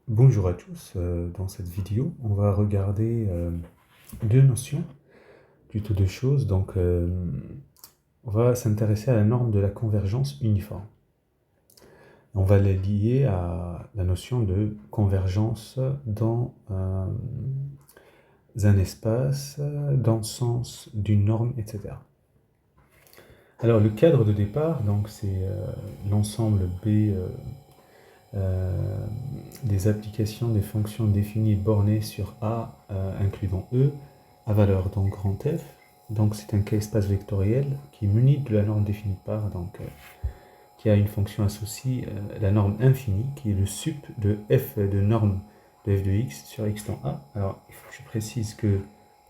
Bonjour à tous, dans cette vidéo, on va regarder deux notions, plutôt deux choses. Donc, on va s'intéresser à la norme de la convergence uniforme. On va les lier à la notion de convergence dans un espace, dans le sens d'une norme, etc. Alors, le cadre de départ, donc, c'est l'ensemble B des applications des fonctions définies bornées sur A incluant E à valeur donc grand F. Donc c'est un K-espace vectoriel qui est muni de la norme définie par, qui a une fonction associée, la norme infinie, qui est le sup de f de norme de f de x sur x dans A. Alors il faut que je précise que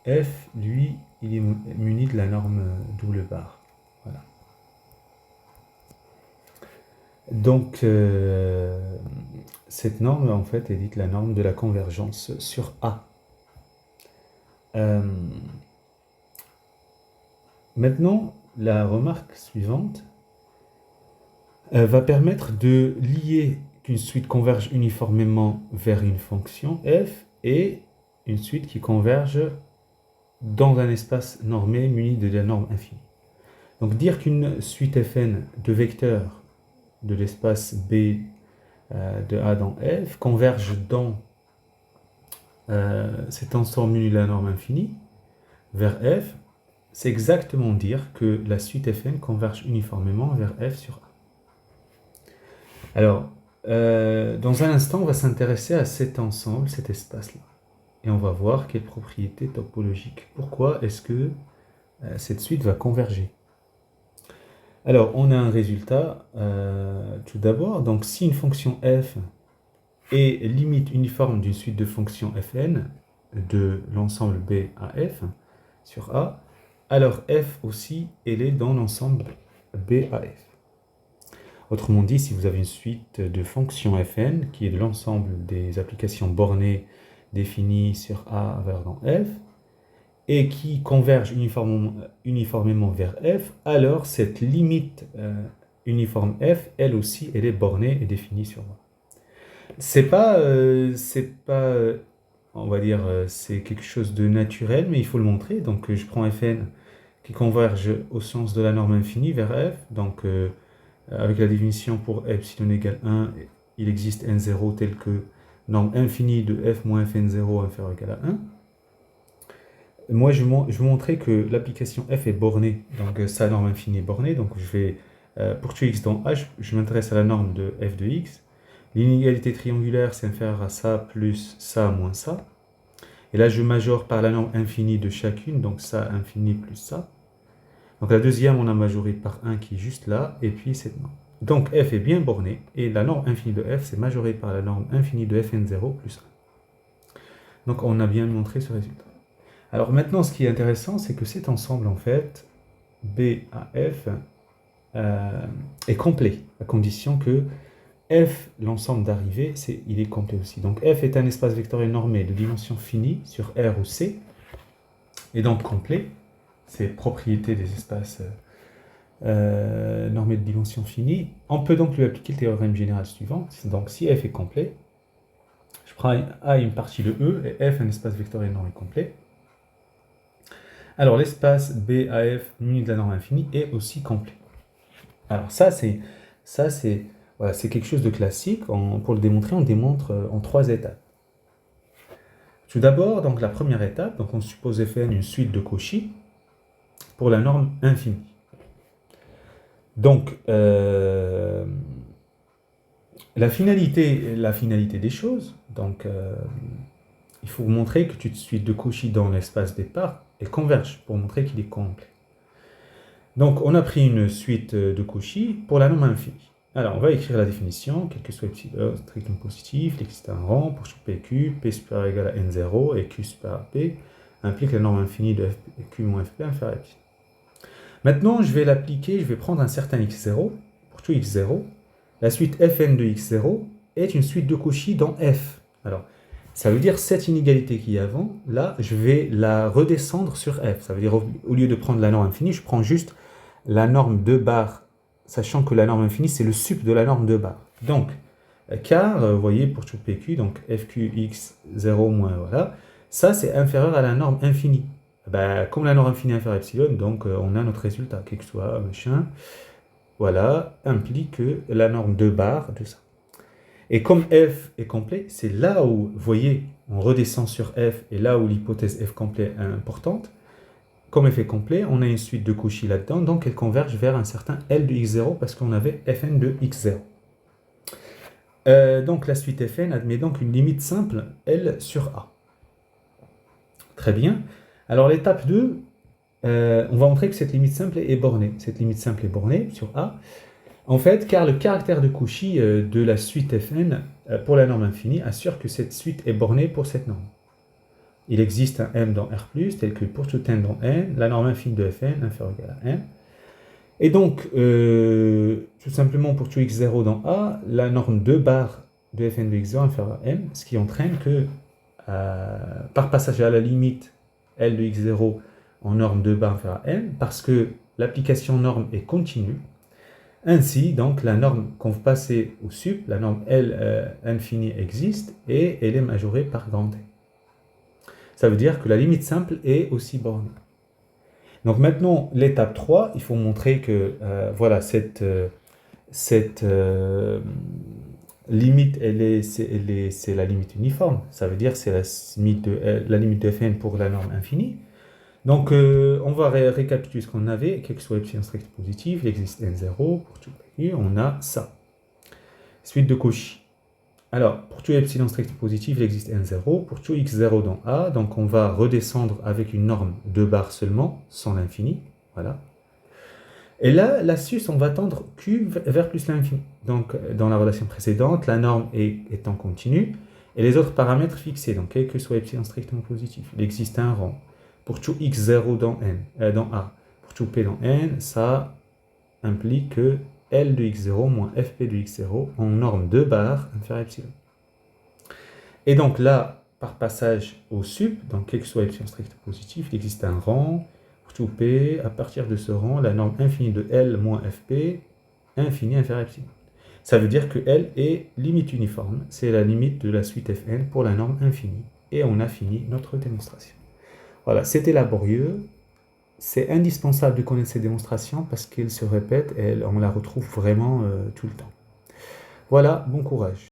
f, lui, il est muni de la norme double barre. Voilà. Donc, cette norme, en fait, est dite la norme de la convergence sur A. Maintenant, la remarque suivante va permettre de lier qu'une suite converge uniformément vers une fonction f et une suite qui converge dans un espace normé muni de la norme infinie. Donc, dire qu'une suite fn de vecteurs de l'espace B de A dans F converge dans cet ensemble muni de la norme infinie vers F, c'est exactement dire que la suite Fn converge uniformément vers F sur A. Alors, dans un instant, on va s'intéresser à cet ensemble, cet espace-là. Et on va voir quelles propriétés topologiques. Pourquoi est-ce que cette suite va converger? Alors, on a un résultat, tout d'abord. Donc, si une fonction f est limite uniforme d'une suite de fonctions fn de l'ensemble B à f sur A, alors f aussi, elle est dans l'ensemble B à f. Autrement dit, si vous avez une suite de fonctions fn qui est de l'ensemble des applications bornées définies sur A vers dans f, et qui convergent uniformément vers f, alors cette limite uniforme f, elle aussi, elle est bornée et définie sur A. C'est pas, on va dire, c'est quelque chose de naturel, mais il faut le montrer. Donc, je prends Fn qui converge au sens de la norme infinie vers f. Donc, avec la définition pour epsilon égale 1, il existe n0 tel que norme infinie de f moins fn0 inférieur ou égal à 1. Moi, je vais montrer que l'application f est bornée, donc sa norme infinie est bornée. Donc, je vais, pour tout x dans h, je m'intéresse à la norme de f de x. L'inégalité triangulaire, c'est inférieur à ça plus ça moins ça. Et là, je majore par la norme infinie de chacune, donc ça infini plus ça. Donc la deuxième, on a majoré par 1 qui est juste là, et puis cette norme. Donc f est bien bornée, et la norme infinie de f, c'est majoré par la norme infinie de fn0 plus 1. Donc on a bien montré ce résultat. Alors maintenant, ce qui est intéressant, c'est que cet ensemble, en fait, B à f, est complet, à condition que f, l'ensemble d'arrivée, il est complet aussi. Donc f est un espace vectoriel normé de dimension finie sur R ou C, et donc complet. C'est propriété des espaces normés de dimension finie. On peut donc lui appliquer le théorème général suivant. Donc si f est complet, je prends A une partie de E, et f un espace vectoriel normé complet. Alors l'espace BAF muni de la norme infinie est aussi complet. Alors ça c'est voilà, c'est quelque chose de classique. Pour le démontrer, on démontre en 3 étapes. Tout d'abord, donc la première étape, donc on suppose Fn une suite de Cauchy pour la norme infinie. Donc la finalité des choses, donc il faut montrer que une suite de Cauchy dans l'espace départ est converge pour montrer qu'il est complet. Donc, on a pris une suite de Cauchy pour la norme infinie. Alors, on va écrire la définition, quel que soit epsilon strictement positif, l'existe un rang, pour tout PQ, P supérieur égal à N0 et Q supérieur à P implique la norme infinie de Q moins FP inférieur à Q. Maintenant, je vais l'appliquer, je vais prendre un certain x0, pour tout x0. La suite Fn de x0 est une suite de Cauchy dans F. Alors, ça veut dire cette inégalité qui est avant, là, je vais la redescendre sur F. Ça veut dire, au lieu de prendre la norme infinie, je prends juste la norme 2 bar, sachant que la norme infinie, c'est le sup de la norme 2 bar. Donc, Car, vous voyez, pour tout PQ, donc FQX0 moins, voilà, ça c'est inférieur à la norme infinie. Ben, comme la norme infinie est inférieure à epsilon, donc on a notre résultat, quel que soit, machin, voilà, implique que la norme 2 bar de ça. Et comme f est complet, c'est là où, vous voyez, on redescend sur f, et là où l'hypothèse f complet est importante, comme f est complet, on a une suite de Cauchy là-dedans, donc elle converge vers un certain L de x0 parce qu'on avait fn de x0. Donc la suite fn admet donc une limite simple L sur A. Très bien. Alors l'étape 2, on va montrer que cette limite simple est bornée. Cette limite simple est bornée sur A. En fait, car le caractère de Cauchy de la suite fn pour la norme infinie assure que cette suite est bornée pour cette norme. Il existe un m dans R+, tel que pour tout n dans n, la norme infinie de fn inférieure ou égale à n. Et donc, tout simplement pour tout x0 dans A, la norme 2 bar de fn de x0 inférieure à m, ce qui entraîne que par passage à la limite L de x0 en norme 2 bar inférieure à n, parce que l'application norme est continue, ainsi, donc, la norme qu'on veut passer au sup, la norme L infinie existe et elle est majorée par grand N. Ça veut dire que la limite simple est aussi bornée. Donc maintenant, l'étape 3, il faut montrer que voilà, cette limite, c'est la limite uniforme. Ça veut dire que c'est la limite de Fn pour la norme infinie. Donc, on va récapituler ce qu'on avait. Quel que soit epsilon strict positif, il existe n0 pour tout P, on a ça. Suite de Cauchy. Alors, pour tout epsilon strict positif, il existe n0. Pour tout x0 dans A, donc on va redescendre avec une norme 2 bar seulement, sans l'infini. Voilà. Et là, l'astuce, on va tendre Q vers plus l'infini. Donc, dans la relation précédente, la norme est en continu, et les autres paramètres fixés, donc quel que soit epsilon strictement positif. Il existe un rang. Pour tout x0 dans A, pour tout p dans n, ça implique que L de x0 moins fp de x0 en norme 2 bar inférieure à epsilon. Et donc là, par passage au sup, donc quel que soit epsilon strict positif, il existe un rang. Pour tout p, à partir de ce rang, la norme infinie de L moins fp, infinie inférieure à epsilon. Ça veut dire que L est limite uniforme, c'est la limite de la suite fn pour la norme infinie. Et on a fini notre démonstration. Voilà, c'était laborieux. C'est indispensable de connaître ces démonstrations parce qu'elles se répètent et on la retrouve vraiment tout le temps. Voilà, bon courage.